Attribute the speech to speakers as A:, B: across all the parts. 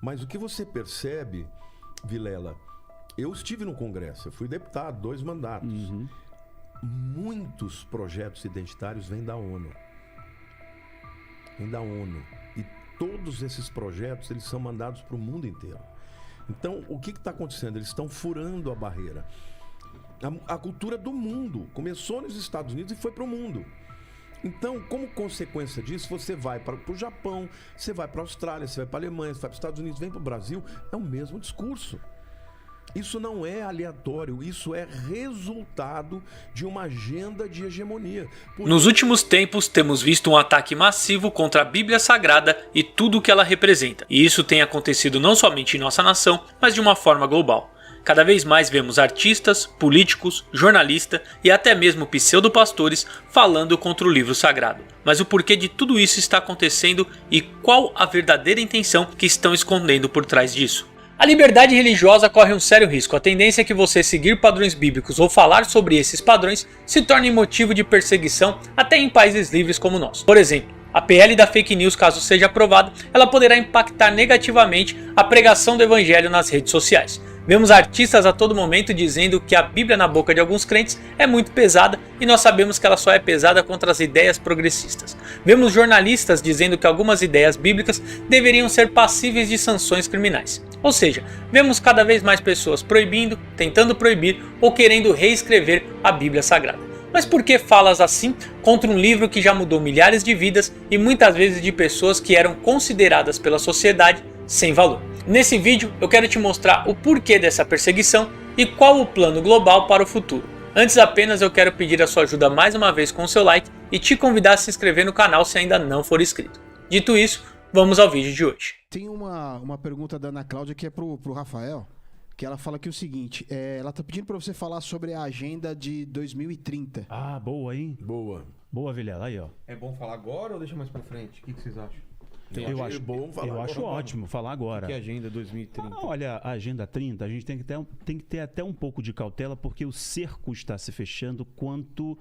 A: Mas o que você percebe, Vilela, eu estive no Congresso, eu fui deputado, 2 mandatos. Muitos projetos identitários vêm da ONU. Vêm da ONU. E todos esses projetos, eles são mandados para o mundo inteiro. Então, o que está acontecendo? Eles estão furando a barreira. A cultura do mundo começou nos Estados Unidos e foi para o mundo. Então, como consequência disso, você vai para o Japão, você vai para a Austrália, você vai para a Alemanha, você vai para os Estados Unidos, vem para o Brasil, é o mesmo discurso. Isso não é aleatório, isso é resultado de uma agenda de hegemonia.
B: Nos últimos tempos, temos visto um ataque massivo contra a Bíblia Sagrada e tudo o que ela representa. E isso tem acontecido não somente em nossa nação, mas de uma forma global. Cada vez mais vemos artistas, políticos, jornalistas e até mesmo pseudopastores falando contra o livro sagrado. Mas o porquê de tudo isso está acontecendo e qual a verdadeira intenção que estão escondendo por trás disso? A liberdade religiosa corre um sério risco. A tendência é que você seguir padrões bíblicos ou falar sobre esses padrões se torne motivo de perseguição até em países livres como o nosso. Por exemplo, a PL da fake news, caso seja aprovada, ela poderá impactar negativamente a pregação do evangelho nas redes sociais. Vemos artistas a todo momento dizendo que a Bíblia na boca de alguns crentes é muito pesada e nós sabemos que ela só é pesada contra as ideias progressistas. Vemos jornalistas dizendo que algumas ideias bíblicas deveriam ser passíveis de sanções criminais. Ou seja, vemos cada vez mais pessoas proibindo, tentando proibir ou querendo reescrever a Bíblia Sagrada. Mas por que falas assim contra um livro que já mudou milhares de vidas e muitas vezes de pessoas que eram consideradas pela sociedade sem valor? Nesse vídeo eu quero te mostrar o porquê dessa perseguição e qual o plano global para o futuro. Antes apenas eu quero pedir a sua ajuda mais uma vez com o seu like e te convidar a se inscrever no canal se ainda não for inscrito. Dito isso, vamos ao vídeo de hoje.
C: Tem uma pergunta da Ana Cláudia que é pro Rafael, que ela fala que é o seguinte, ela tá pedindo para você falar sobre a agenda de 2030.
D: Ah, boa, hein?
A: Boa.
D: Boa, Vilela, aí, ó.
E: É bom falar agora ou deixa mais pra frente? O que vocês acham?
D: Eu acho
A: bom falar
D: eu acho
A: agora.
D: ótimo falar agora.
E: Que é a agenda 2030?
D: Olha, a Agenda 30, a gente tem que ter até um pouco de cautela, porque o cerco está se fechando quanto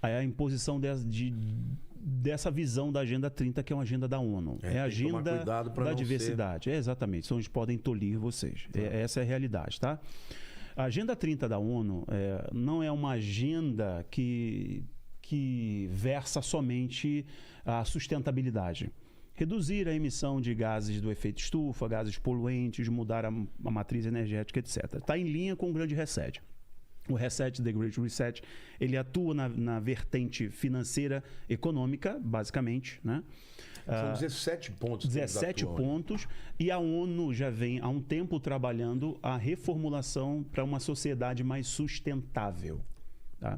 D: à imposição dessa visão da Agenda 30, que é uma agenda da ONU. É a agenda da diversidade. É, exatamente, senão eles podem tolir vocês. Essa é a realidade, tá? A Agenda 30 da ONU não é uma agenda que versa somente a sustentabilidade. Reduzir a emissão de gases do efeito estufa, gases poluentes, mudar a matriz energética, etc. Está em linha com o grande reset. O reset, The Great Reset, ele atua na vertente financeira econômica, basicamente, né?
A: São 17 pontos.
D: 17 pontos. E a ONU já vem há um tempo trabalhando a reformulação para uma sociedade mais sustentável. Tá?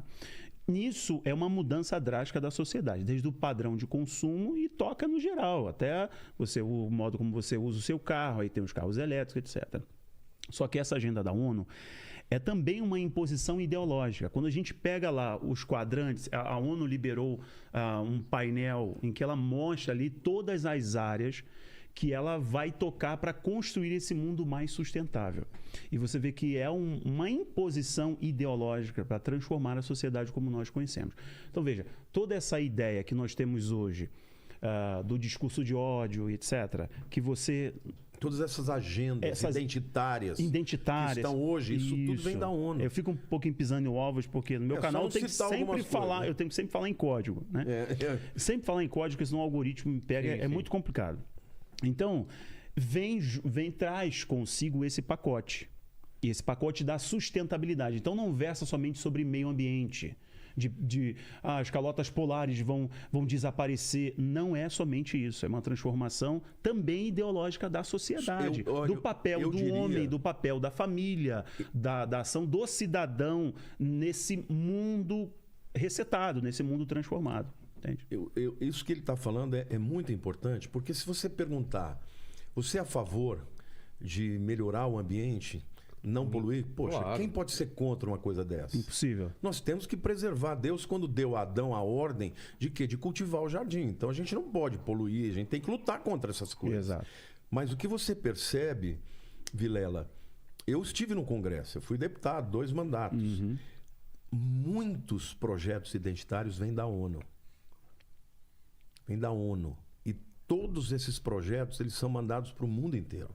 D: Nisso é uma mudança drástica da sociedade, desde o padrão de consumo e toca no geral, até o modo como você usa o seu carro, aí tem os carros elétricos, etc. Só que essa agenda da ONU é também uma imposição ideológica. Quando a gente pega lá os quadrantes, a ONU liberou um painel em que ela mostra ali todas as áreas que ela vai tocar para construir esse mundo mais sustentável. E você vê que é uma imposição ideológica para transformar a sociedade como nós conhecemos. Então veja, toda essa ideia que nós temos hoje, do discurso de ódio, etc., que você...
A: Todas essas agendas identitárias que estão hoje, isso tudo vem da ONU.
D: Eu fico um pouquinho pisando em ovos, porque no meu canal eu tenho que sempre falar em código. Né? Sempre falar em código, porque senão o algoritmo me pega, é muito complicado. Então, traz consigo esse pacote. E esse pacote da sustentabilidade. Então, não versa somente sobre meio ambiente. As calotas polares vão desaparecer. Não é somente isso. É uma transformação também ideológica da sociedade. Do papel do homem, do papel da família, da ação do cidadão nesse mundo resetado, nesse mundo transformado. Entende?
A: Isso que ele está falando é muito importante, porque se você perguntar, você é a favor de melhorar o ambiente, não poluir? Poxa, claro. Quem pode ser contra uma coisa dessa?
D: Impossível.
A: Nós temos que preservar. Deus, quando deu a Adão a ordem de quê? De cultivar o jardim. Então a gente não pode poluir, a gente tem que lutar contra essas coisas.
D: Exato.
A: Mas o que você percebe, Vilela, eu estive no Congresso, eu fui deputado, 2 mandatos. Muitos projetos identitários vêm da ONU. Vem da ONU. E todos esses projetos, eles são mandados para o mundo inteiro.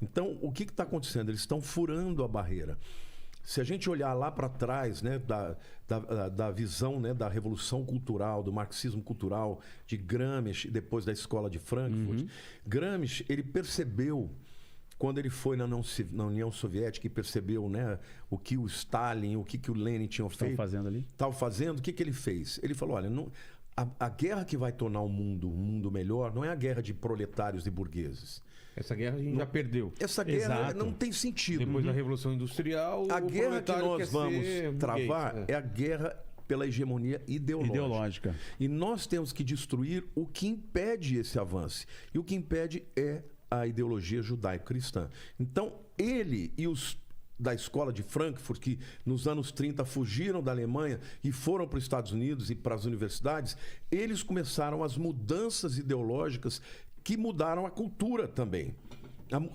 A: Então, o que está acontecendo? Eles estão furando a barreira. Se a gente olhar lá para trás, né, da visão, né, da revolução cultural, do marxismo cultural de Gramsci, depois da escola de Frankfurt, Gramsci, ele percebeu, quando ele foi na União Soviética e percebeu, né, o que o Stalin, o que o Lenin tinham feito.
D: Estão fazendo ali?
A: Estavam fazendo, o que ele fez? Ele falou, olha, a guerra que vai tornar o mundo melhor não é a guerra de proletários e burgueses.
E: Essa guerra a gente já perdeu.
A: Essa guerra
D: Exato.
A: não tem sentido.
E: Depois da Revolução Industrial,
A: A
E: o
A: guerra que
E: proletário
A: nós
E: quer
A: vamos
E: ser
A: travar
E: burguês,
A: é a guerra pela hegemonia ideológica. E nós temos que destruir o que impede esse avanço. E o que impede é a ideologia judaico-cristã. Então, ele e os da escola de Frankfurt, que nos anos 30 fugiram da Alemanha e foram para os Estados Unidos e para as universidades, eles começaram as mudanças ideológicas que mudaram a cultura também.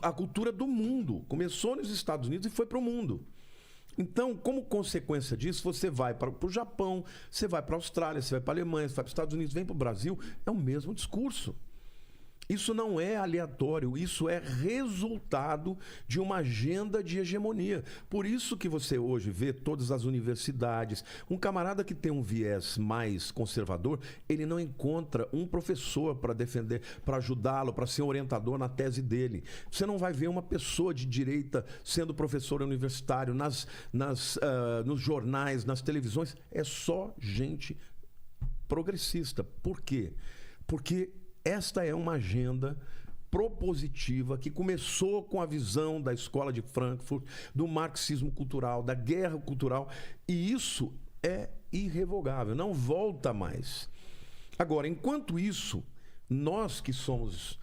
A: A cultura do mundo. Começou nos Estados Unidos e foi para o mundo. Então, como consequência disso, você vai para o Japão, você vai para a Austrália, você vai para a Alemanha, você vai para os Estados Unidos, vem para o Brasil, é o mesmo discurso. Isso não é aleatório, isso é resultado de uma agenda de hegemonia. Por isso que você hoje vê todas as universidades. Um camarada que tem um viés mais conservador, ele não encontra um professor para defender, para ajudá-lo, para ser orientador na tese dele. Você não vai ver uma pessoa de direita sendo professor universitário nos jornais, nas televisões. É só gente progressista. Por quê? Porque esta é uma agenda propositiva que começou com a visão da escola de Frankfurt, do marxismo cultural, da guerra cultural, e isso é irrevogável, não volta mais. Agora, enquanto isso, nós que somos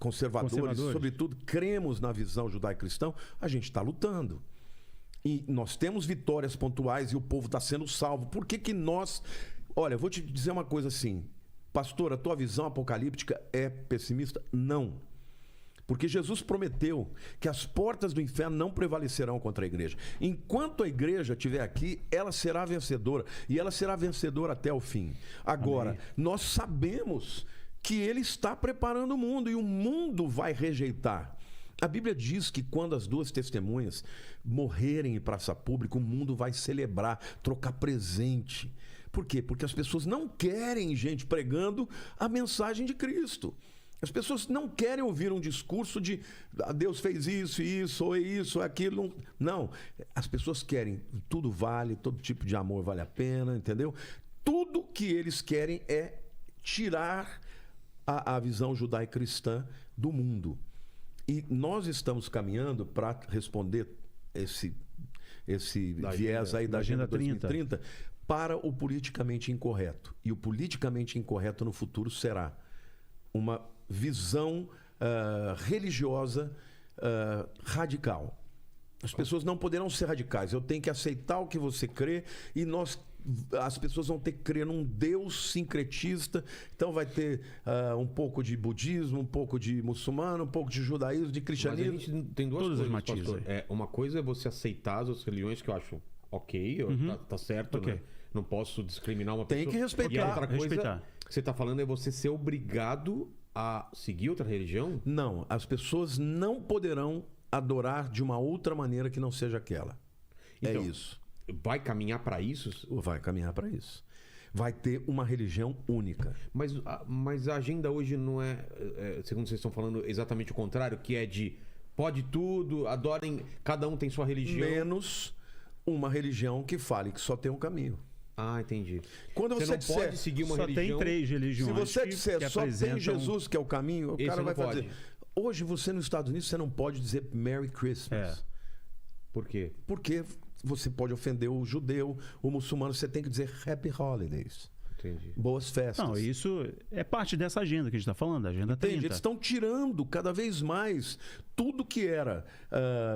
A: conservadores, sobretudo cremos na visão judaico-cristã, a gente está lutando. E nós temos vitórias pontuais e o povo está sendo salvo. Por que nós... Olha, eu vou te dizer uma coisa assim... Pastor, a tua visão apocalíptica é pessimista? Não. Porque Jesus prometeu que as portas do inferno não prevalecerão contra a igreja. Enquanto a igreja estiver aqui, ela será vencedora. E ela será vencedora até o fim. Agora, nós sabemos que ele está preparando o mundo e o mundo vai rejeitar. A Bíblia diz que quando as duas testemunhas morrerem em praça pública, o mundo vai celebrar, trocar presente. Por quê? Porque as pessoas não querem gente pregando a mensagem de Cristo. As pessoas não querem ouvir um discurso de Deus fez isso, ou isso, aquilo. Não. As pessoas querem, tudo vale, todo tipo de amor vale a pena, entendeu? Tudo que eles querem é tirar a visão judaico-cristã do mundo. E nós estamos caminhando para responder esse viés aí da Agenda 2030 para o politicamente incorreto. E o politicamente incorreto no futuro será uma visão religiosa radical. As pessoas não poderão ser radicais. Eu tenho que aceitar o que você crê e as pessoas vão ter que crer num Deus sincretista. Então vai ter um pouco de budismo, um pouco de muçulmano, um pouco de judaísmo, de cristianismo.
E: Mas a gente tem duas coisas, pastor. Uma coisa é você aceitar as outras religiões, que eu acho ok, tá certo,
D: okay,
E: né? Não posso discriminar uma pessoa.
A: Tem que respeitar.
E: E a outra coisa que você está falando é você ser obrigado a seguir outra religião?
A: Não, as pessoas não poderão adorar de uma outra maneira que não seja aquela.
E: Então,
A: é isso.
E: Vai caminhar para isso?
A: Vai caminhar para isso. Vai ter uma religião única.
E: Mas a agenda hoje não é, segundo vocês estão falando, exatamente o contrário, que é de pode tudo, adorem, cada um tem sua religião.
A: Menos uma religião que fale que só tem um caminho.
E: Ah, entendi.
A: Quando você
E: não pode seguir uma religião...
D: Só tem 3 religiões.
A: Se você disser
D: que
A: só tem Jesus que é o caminho, o cara vai fazer. Hoje você nos Estados Unidos você não pode dizer Merry Christmas.
E: Por quê?
A: Porque você pode ofender o judeu, o muçulmano, você tem que dizer Happy Holidays.
E: Entendi.
A: Boas festas.
D: Não, isso é parte dessa agenda que a gente está falando, a Agenda 30.
A: Eles estão tirando cada vez mais tudo que era,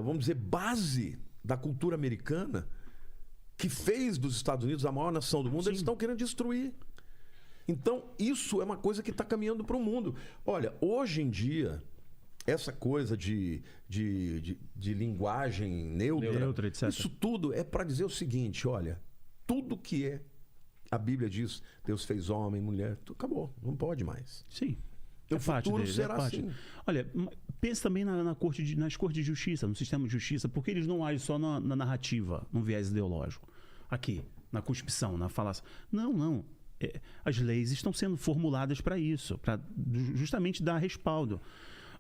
A: vamos dizer, base da cultura americana, que fez dos Estados Unidos a maior nação do mundo. Sim. Eles estão querendo destruir. Então, isso é uma coisa que está caminhando para o mundo. Olha, hoje em dia, essa coisa de linguagem neutra,
D: etc.
A: Isso tudo é para dizer o seguinte, olha, tudo que a Bíblia diz, Deus fez homem, mulher, tudo acabou, não pode mais.
D: Sim.
A: O futuro será assim.
D: Olha, pense também nas cortes de justiça, no sistema de justiça, porque eles não agem só na narrativa, num viés ideológico. Aqui, na conspiração, na falácia. Não. As leis estão sendo formuladas para isso, para justamente dar respaldo.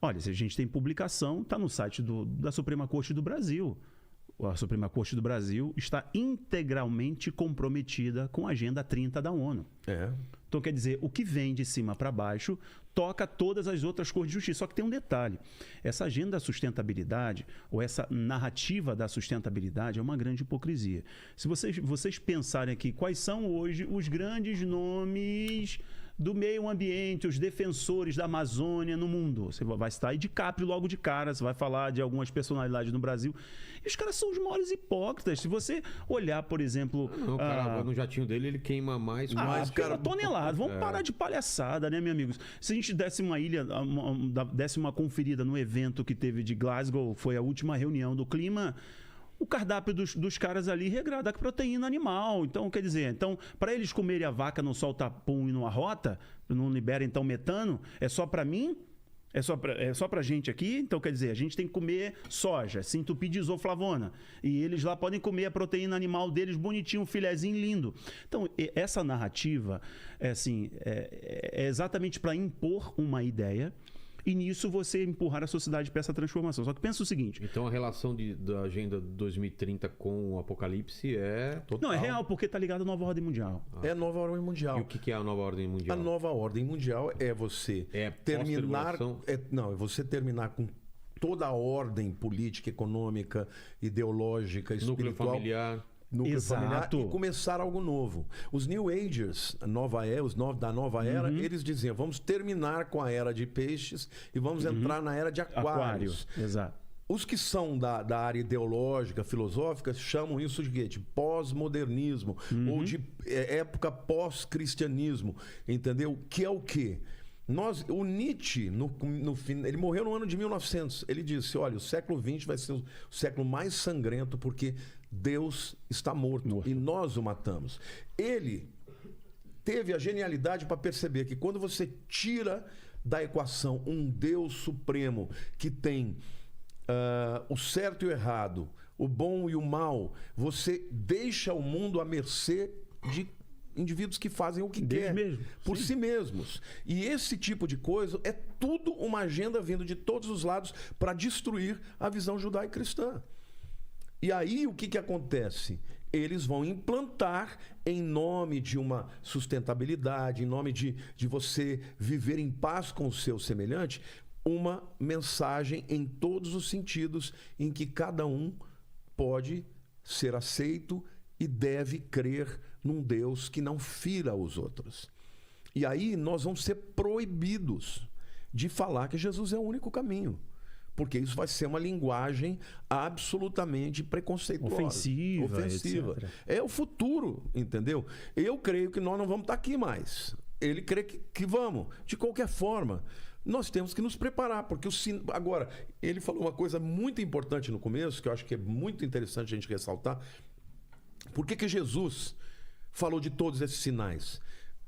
D: Olha, se a gente tem publicação, está no site da Suprema Corte do Brasil. A Suprema Corte do Brasil está integralmente comprometida com a Agenda 30 da ONU. Então, quer dizer, o que vem de cima para baixo toca todas as outras cortes de justiça. Só que tem um detalhe. Essa agenda da sustentabilidade, ou essa narrativa da sustentabilidade, é uma grande hipocrisia. Se vocês pensarem aqui, quais são hoje os grandes nomes do meio ambiente, os defensores da Amazônia no mundo? Você vai estar aí DiCaprio logo de cara, você vai falar de algumas personalidades no Brasil. E os caras são os maiores hipócritas. Se você olhar, por exemplo...
E: Não, cara, no jatinho dele ele queima mais...
D: cara, tonelada. Vamos parar de palhaçada, né, meus amigos? Se a gente desse uma ilha, desse uma conferida no evento que teve de Glasgow, foi a última reunião do clima... O cardápio dos caras ali regrada com proteína animal. Então, quer dizer, para eles comerem a vaca não solta pum e não arrota, não libera então metano, é só para mim? É só pra gente aqui? Então, quer dizer, a gente tem que comer soja, se entupir de isoflavona. E eles lá podem comer a proteína animal deles bonitinho, um filezinho lindo. Então, essa narrativa é exatamente para impor uma ideia. E nisso você empurrar a sociedade para essa transformação. Só que pensa o seguinte...
E: Então a relação da Agenda 2030 com o Apocalipse é total...
D: Não, é real, porque está ligado à nova ordem mundial.
A: É a nova ordem mundial.
E: E o que é a nova ordem mundial?
A: A nova ordem mundial é você terminar... é você terminar com toda a ordem política, econômica, ideológica, espiritual...
E: Núcleo familiar...
A: familiar e começar algo novo. Os New Agers, da nova era, eles diziam, vamos terminar com a era de peixes e vamos entrar na era de aquários.
D: Exato.
A: Os que são da área ideológica, filosófica, chamam isso de pós-modernismo ou de época pós-cristianismo, entendeu? Que é o quê? O Nietzsche, ele morreu no ano de 1900. Ele disse, olha, o século XX vai ser o século mais sangrento porque Deus está morto e nós o matamos. Ele teve a genialidade para perceber que quando você tira da equação um Deus supremo que tem o certo e o errado, o bom e o mal, você deixa o mundo à mercê de indivíduos que fazem o que querem por si mesmos. E esse tipo de coisa é tudo uma agenda vindo de todos os lados para destruir a visão judaico-cristã. E aí o que acontece? Eles vão implantar, em nome de uma sustentabilidade, em nome de você viver em paz com o seu semelhante, uma mensagem em todos os sentidos em que cada um pode ser aceito e deve crer num Deus que não fira os outros. E aí nós vamos ser proibidos de falar que Jesus é o único caminho. Porque isso vai ser uma linguagem absolutamente preconceituosa.
D: Ofensiva. Etc.
A: É o futuro, entendeu? Eu creio que nós não vamos estar aqui mais. Ele crê que vamos. De qualquer forma, nós temos que nos preparar. Porque agora, ele falou uma coisa muito importante no começo, que eu acho que é muito interessante a gente ressaltar. Por que Jesus falou de todos esses sinais?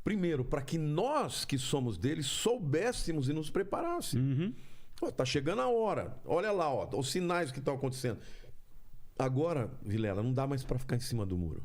A: Primeiro, para que nós que somos dele soubéssemos e nos preparássemos. Tá chegando a hora. Olha lá, os sinais que estão acontecendo. Agora, Vilela, não dá mais para ficar em cima do muro.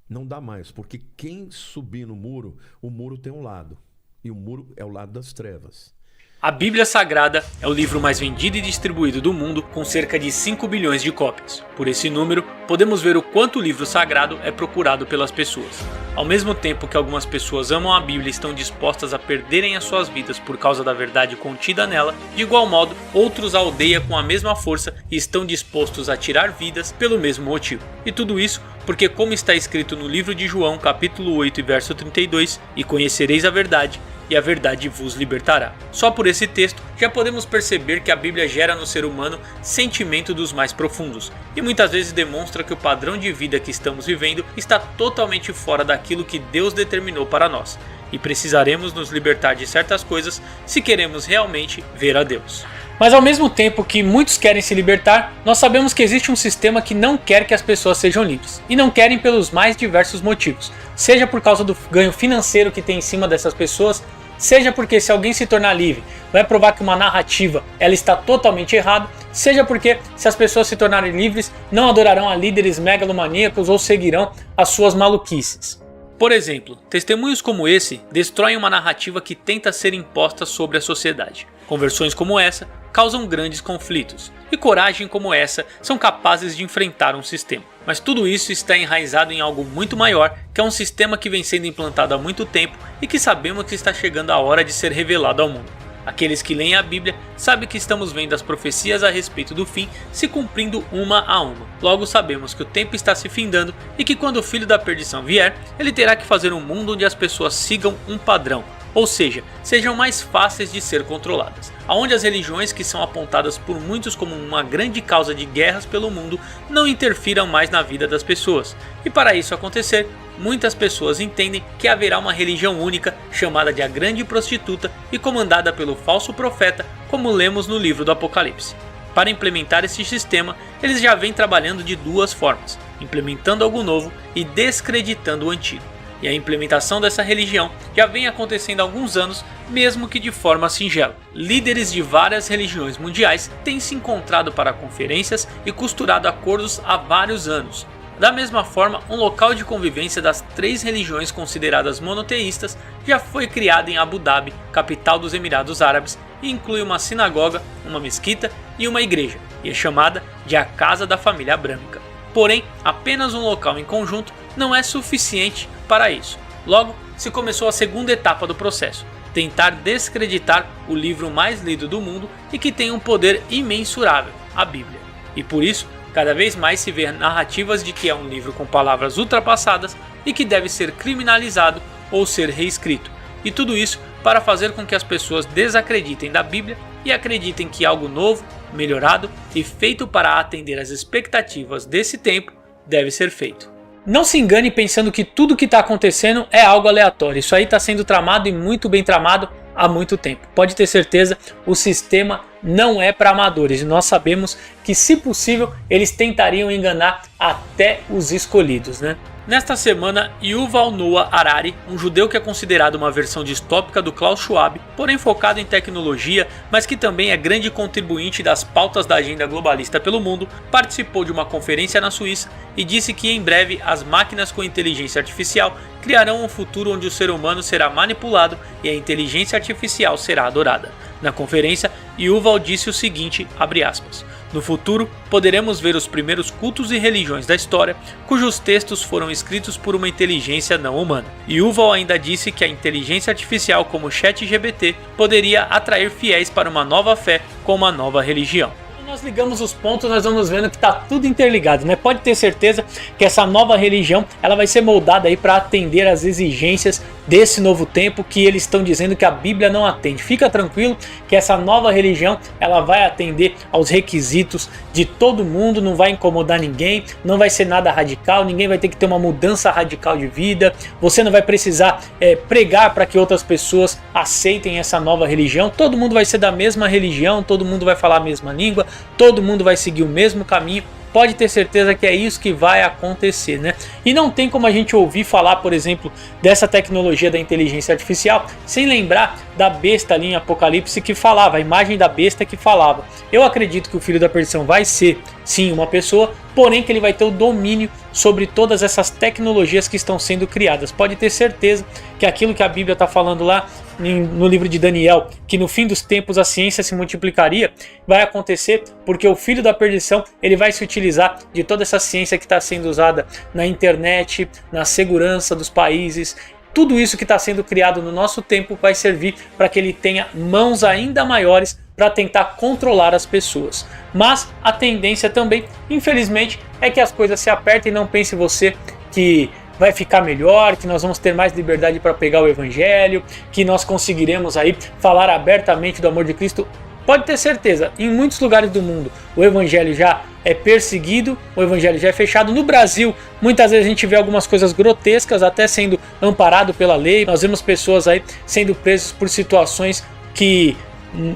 A: Não dá mais, porque quem subir no muro, o muro tem um lado. E o muro é o lado das trevas.
B: A Bíblia Sagrada é o livro mais vendido e distribuído do mundo, com cerca de 5 bilhões de cópias. Por esse número, podemos ver o quanto o livro sagrado é procurado pelas pessoas. Ao mesmo tempo que algumas pessoas amam a Bíblia e estão dispostas a perderem as suas vidas por causa da verdade contida nela, de igual modo, outros a odeiam com a mesma força e estão dispostos a tirar vidas pelo mesmo motivo. E tudo isso porque, como está escrito no livro de João, capítulo 8 e verso 32, e conhecereis a verdade, e a verdade vos libertará. Só por esse texto já podemos perceber que a Bíblia gera no ser humano sentimento dos mais profundos e muitas vezes demonstra que o padrão de vida que estamos vivendo está totalmente fora daquilo que Deus determinou para nós e precisaremos nos libertar de certas coisas se queremos realmente ver a Deus. Mas ao mesmo tempo que muitos querem se libertar, nós sabemos que existe um sistema que não quer que as pessoas sejam livres. E não querem pelos mais diversos motivos. Seja por causa do ganho financeiro que tem em cima dessas pessoas, seja porque se alguém se tornar livre, vai provar que uma narrativa ela está totalmente errada, seja porque se as pessoas se tornarem livres, não adorarão a líderes megalomaníacos ou seguirão as suas maluquices. Por exemplo, testemunhos como esse destroem uma narrativa que tenta ser imposta sobre a sociedade. Conversões como essa causam grandes conflitos, e coragem como essa são capazes de enfrentar um sistema. Mas tudo isso está enraizado em algo muito maior, que é um sistema que vem sendo implantado há muito tempo e que sabemos que está chegando a hora de ser revelado ao mundo. Aqueles que leem a Bíblia sabem que estamos vendo as profecias a respeito do fim se cumprindo uma a uma. Logo sabemos que o tempo está se findando e que quando o filho da perdição vier, ele terá que fazer um mundo onde as pessoas sigam um padrão, ou seja, sejam mais fáceis de ser controladas, onde as religiões que são apontadas por muitos como uma grande causa de guerras pelo mundo não interfiram mais na vida das pessoas. E para isso acontecer, muitas pessoas entendem que haverá uma religião única chamada de a Grande Prostituta e comandada pelo falso profeta, como lemos no livro do Apocalipse. Para implementar esse sistema, eles já vêm trabalhando de duas formas, implementando algo novo e descreditando o antigo. E a implementação dessa religião já vem acontecendo há alguns anos, mesmo que de forma singela. Líderes de várias religiões mundiais têm se encontrado para conferências e costurado acordos há vários anos. Da mesma forma, um local de convivência das 3 religiões consideradas monoteístas já foi criado em Abu Dhabi, capital dos Emirados Árabes, e inclui uma sinagoga, uma mesquita e uma igreja, e é chamada de a Casa da Família Abrâmica. Porém, apenas um local em conjunto não é suficiente para isso. Logo, se começou a segunda etapa do processo, tentar descreditar o livro mais lido do mundo e que tem um poder imensurável, a Bíblia. E por isso, cada vez mais se vê narrativas de que é um livro com palavras ultrapassadas e que deve ser criminalizado ou ser reescrito. E tudo isso para fazer com que as pessoas desacreditem da Bíblia e acreditem que algo novo, melhorado e feito para atender às expectativas desse tempo deve ser feito. Não se engane pensando que tudo que está acontecendo é algo aleatório. Isso aí está sendo tramado e muito bem tramado há muito tempo. Pode ter certeza, o sistema não é para amadores e nós sabemos que, se possível, eles tentariam enganar até os escolhidos, né? Nesta semana, Yuval Noah Harari, um judeu que é considerado uma versão distópica do Klaus Schwab, porém focado em tecnologia, mas que também é grande contribuinte das pautas da agenda globalista pelo mundo, participou de uma conferência na Suíça e disse que em breve as máquinas com inteligência artificial criarão um futuro onde o ser humano será manipulado e a inteligência artificial será adorada. Na conferência, Yuval disse o seguinte, abre aspas, no futuro, poderemos ver os primeiros cultos e religiões da história, cujos textos foram escritos por uma inteligência não humana. Yuval ainda disse que a inteligência artificial como ChatGPT poderia atrair fiéis para uma nova fé com uma nova religião. Nós ligamos os pontos, nós vamos vendo que está tudo interligado, né? Pode ter certeza que essa nova religião ela vai ser moldada aí para atender às exigências desse novo tempo que eles estão dizendo que a Bíblia não atende. Fica tranquilo que essa nova religião ela vai atender aos requisitos de todo mundo, não vai incomodar ninguém, não vai ser nada radical, ninguém vai ter que ter uma mudança radical de vida, você não vai precisar pregar para que outras pessoas aceitem essa nova religião, todo mundo vai ser da mesma religião, todo mundo vai falar a mesma língua, todo mundo vai seguir o mesmo caminho. Pode ter certeza que é isso que vai acontecer, né? E não tem como a gente ouvir falar, por exemplo, dessa tecnologia da inteligência artificial sem lembrar da besta ali em Apocalipse que falava, a imagem da besta que falava. Eu acredito que o filho da perdição vai ser, sim, uma pessoa, porém que ele vai ter o domínio sobre todas essas tecnologias que estão sendo criadas. Pode ter certeza que aquilo que a Bíblia está falando lá no livro de Daniel, que no fim dos tempos a ciência se multiplicaria, vai acontecer porque o filho da perdição ele vai se utilizar de toda essa ciência que está sendo usada na internet, na segurança dos países. Tudo isso que está sendo criado no nosso tempo vai servir para que ele tenha mãos ainda maiores para tentar controlar as pessoas. Mas a tendência também, infelizmente, é que as coisas se apertem. Não pense você que vai ficar melhor, que nós vamos ter mais liberdade para pegar o evangelho, que nós conseguiremos aí falar abertamente do amor de Cristo. Pode ter certeza, em muitos lugares do mundo o evangelho já é perseguido, o evangelho já é fechado. No Brasil, muitas vezes a gente vê algumas coisas grotescas até sendo amparado pela lei. Nós vemos pessoas aí sendo presas por situações que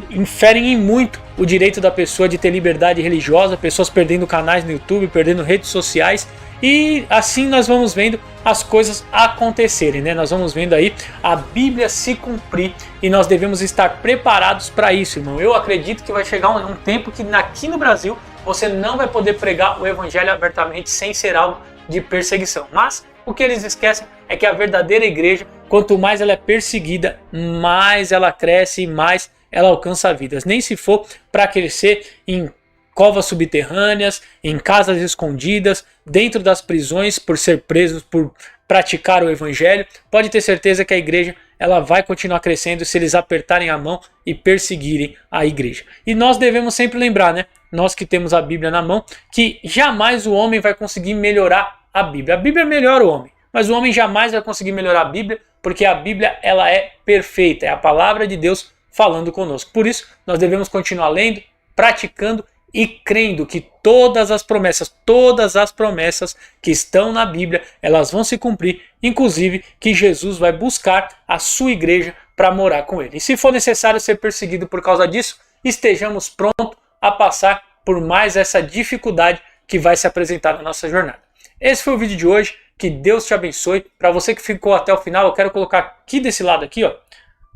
B: inferem em muito o direito da pessoa de ter liberdade religiosa, pessoas perdendo canais no YouTube, perdendo redes sociais. E assim nós vamos vendo as coisas acontecerem, né? Nós vamos vendo aí a Bíblia se cumprir e nós devemos estar preparados para isso, irmão. Eu acredito que vai chegar um tempo que aqui no Brasil você não vai poder pregar o evangelho abertamente sem ser alvo de perseguição. Mas o que eles esquecem é que a verdadeira igreja, quanto mais ela é perseguida, mais ela cresce e mais ela alcança vidas. Nem se for para crescer em covas subterrâneas, em casas escondidas, dentro das prisões por ser presos por praticar o evangelho, pode ter certeza que a igreja ela vai continuar crescendo se eles apertarem a mão e perseguirem a igreja. E nós devemos sempre lembrar, né? Nós que temos a Bíblia na mão, que jamais o homem vai conseguir melhorar a Bíblia. A Bíblia melhora o homem, mas o homem jamais vai conseguir melhorar a Bíblia, porque a Bíblia ela é perfeita, é a palavra de Deus falando conosco. Por isso, nós devemos continuar lendo, praticando e crendo que todas as promessas que estão na Bíblia, elas vão se cumprir, inclusive que Jesus vai buscar a sua igreja para morar com ele. E se for necessário ser perseguido por causa disso, estejamos prontos a passar por mais essa dificuldade que vai se apresentar na nossa jornada. Esse foi o vídeo de hoje, que Deus te abençoe. Para você que ficou até o final, eu quero colocar aqui desse lado aqui, ó,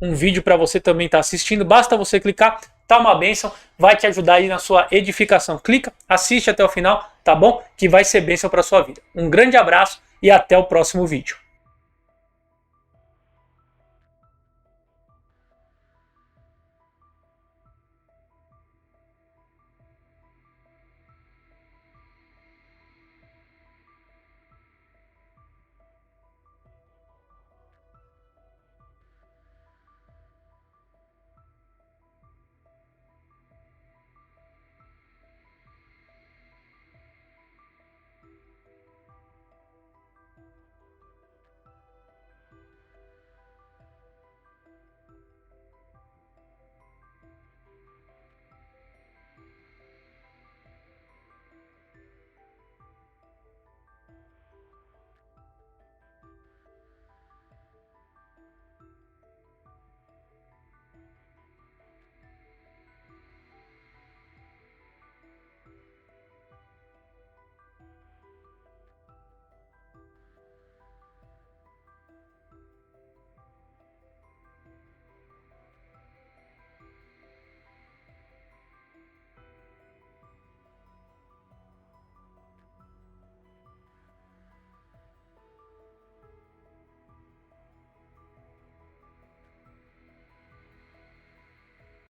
B: um vídeo para você também estar assistindo. Basta você clicar, tá uma bênção, vai te ajudar aí na sua edificação. Clica, assiste até o final, tá bom? Que vai ser bênção para sua vida. Um grande abraço e até o próximo vídeo.